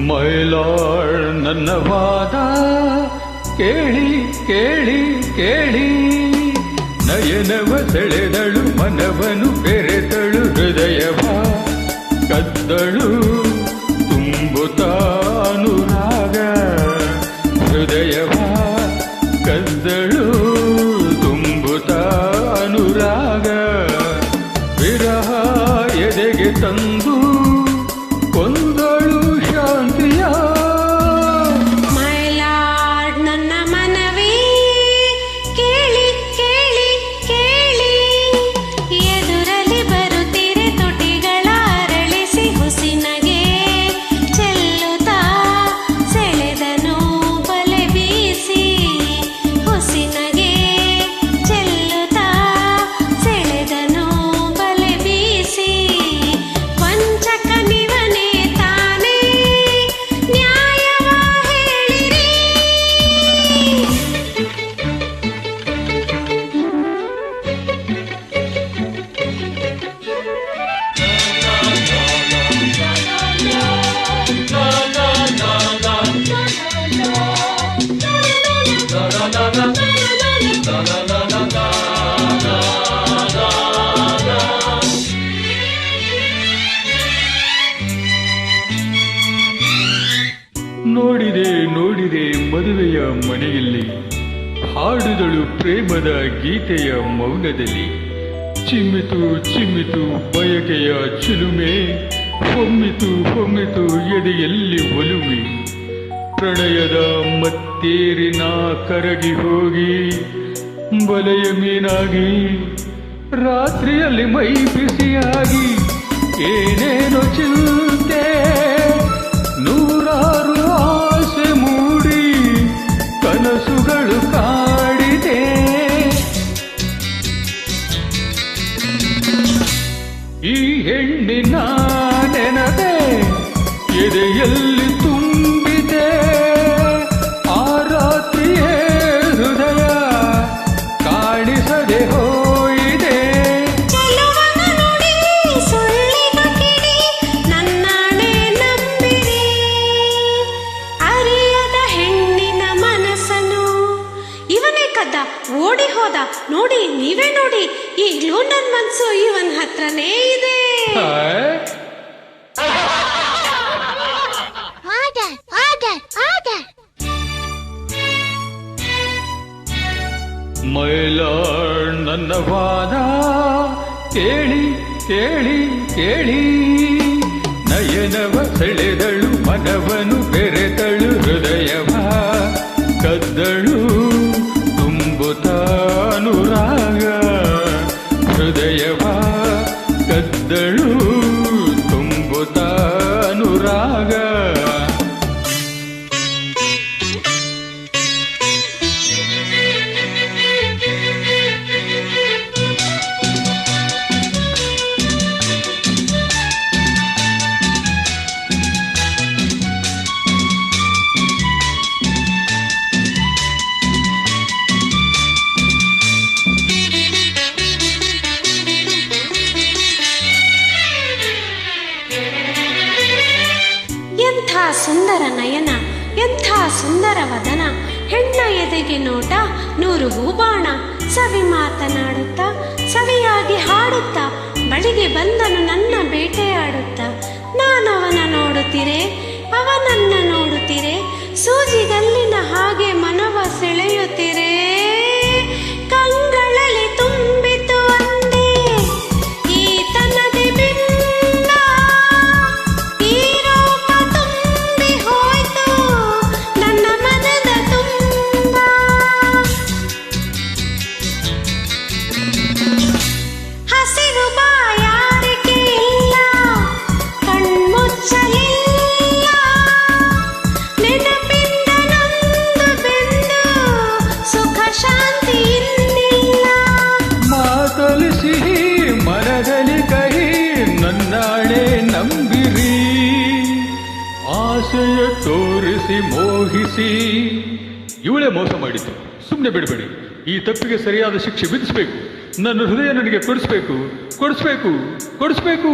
ಮೈಲಾಳ್ ನನ್ನ ವಾದ ಕೇಳಿ ಕೇಳಿ ಕೇಳಿ, ನಯನವ ಸೆಳೆದಳು ಮನವನು ಬೆರೆತಳು, ಹೃದಯವ ಕದ್ದಳು ತುಂಬುತ್ತಾನುರಾಗ, ಹೃದಯವ ಕದ್ದಳು ತುಂಬುತ್ತಾನುರಾಗ, ವಿರಹ ಎದೆಗೆ ತಂದು ಕೊಂದಳು ಶಾಂತಿಯ. ಮೈಲಾಡ್ ನನ್ನ ಮನವೇ ಕೇಳಿ ಕೇಳಿ ಕೇಳಿ, ಎದುರಲ್ಲಿ ಬರುತ್ತಿರೆ ತುಟಿಗಳ ಅರಳಿಸಿ ಹುಸಿನಗೆ ಚೆಲ್ಲುತ್ತಾ ಸೆಳೆದನು ಬಲೆ ಬೀಸಿ, ಹುಸಿನಗೆ ಚೆಲ್ಲುತ್ತಾ ಸೆಳೆದನು ಬಲೆ ಬೀಸಿ, ವಂಚಕನಿವನೇ ತಾನೇ ನ್ಯಾಯವ ಹೇಳಿರಿ. ನೋಡಿದೆ ನೋಡಿದೆ ಮದುವೆಯ ಮನೆಯಲ್ಲಿ, ಹಾಡಿದಳು ಪ್ರೇಮದ ಗೀತೆಯ ಮೌನದಲ್ಲಿ, ಚಿಮ್ಮಿತು ಚಿಮ್ಮಿತು ಬಯಕೆಯ ಚಿಲುಮೆ, ಹೊಮ್ಮಿತು ಹೊಮ್ಮಿತು ಎದೆಯಲ್ಲಿ ಒಲುಮೆ, ಪ್ರಣಯದ ಮತ್ತೇರಿನ ಕರಗಿ ಹೋಗಿ ಬಲೆಯ ಮೀನಾಗಿ, ರಾತ್ರಿಯಲ್ಲಿ ಮೈ ಬಿಸಿಯಾಗಿ ಏನೇನೋ ಚಿಂತೆ, ನೂರಾರು ಆಸೆ ಮೂಡಿ ಕನಸುಗಳು ಕಾಡಿದೆ, ಈ ಹೆಣ್ಣಿನ ನೆನಪೆ ಎದೆಯಲ್ಲಿ ತುಂಬಿದೆ, ಆ ರಾತ್ರಿಯೇ ಹೃದಯ ಕಾಣಿಸದೆ ಹೋಯಿದೆ. ಚೆಲುವನ ನುಡಿ ಸುಳ್ಳಿನ ಕಿಡಿ, ನನ್ನಾಣೆ ನಂಬಿರಿ, ಅರಿಯದ ಹೆಣ್ಣಿನ ಮನಸ್ಸನ್ನು ಇವನೇ ಕದ್ದ ಓಡಿ ಹೋದ, ನೋಡಿ ನೀವೇ ನೋಡಿ, ಈಗ್ಲೂ ನನ್ ಮನ್ಸು ಇವನ್ ಹತ್ರನೇ ಇದೆ. ಹಾಯ್ ಮೈಲಾಳ್ ನನ್ನ ವಾದ ಕೇಳಿ ಕೇಳಿ ಕೇಳಿ, ನಯನವ ಸೆಳೆದಳು ಮನವನು ಬೆರೆತಳು, ಹೃದಯವ ಕದ್ದಳು ತುಂಬುತ್ತಾನುರಾಗ, ಹೃದಯವ ಕದ್ದಳು ತುಂಬುತ್ತಾನುರಾಗ. ಎಂಥ ಸುಂದರ ನಯನ, ಎಂಥ ಸುಂದರ ವದನ, ಹೆಣ್ಣ ಎದೆಗೆ ನೋಟ ನೂರು ಹೂಬಾಣ, ಸವಿ ಮಾತನಾಡುತ್ತಾ ಸವಿಯಾಗಿ ಹಾಡುತ್ತಾ ಬಳಿಗೆ ಬಂದನು ನನ್ನ ಬೇಟೆಯಾಡುತ್ತಾ, ನಾನವನ ನೋಡುತ್ತೀರೆ ಅವನನ್ನ ನೋಡುತ್ತೀರೆ, ಸೂಜಿಗಲ್ಲಿನ ಹಾಗೆ ಮನವ ಸೆಳೆಯುತ್ತೀರೆ, ಕಂಗಳಲ್ಲಿ ತುಂಬಿತು ಅಂದೇ ಈತನದಿ ಬಿಂಬ, ಈ ರೂಪ ತುಂಬಿ ಹೋಯ್ತು ನನ್ನ ಮನದ ತುಂಬ, ಹಸಿರು ಬಾಯಾರಿಕೆ ಇಲ್ಲ, ಕಣ್ಮುಚ್ಚಲಿಲ್ಲ, ನೆನಪಿಂದ ನೊಂದು ಬೆಂದು ಸುಖ ಶಾಂತಿ ಇನ್ನಿಲ್ಲ. ಮಾತಲು ಸಿಹಿ ಮನದಲ್ಲಿ ಕಹಿ, ನನ್ನಾಳೆ ನಂಬಿರಿ, ಆಸೆಯ ತೋರಿಸಿ ಮೋಹಿಸಿ. ಇವಳೇ ಮೋಸ ಮಾಡಿತು, ಸುಮ್ಮನೆ ಬಿಡಬೇಡಿ, ಈ ತಪ್ಪಿಗೆ ಸರಿಯಾದ ಶಿಕ್ಷೆ ವಿಧಿಸಬೇಕು, ನನ್ನ ಹೃದಯ ನನಗೆ ಕೊಡಿಸ್ಬೇಕು ಕೊಡಿಸ್ಬೇಕು ಕೊಡಿಸ್ಬೇಕು.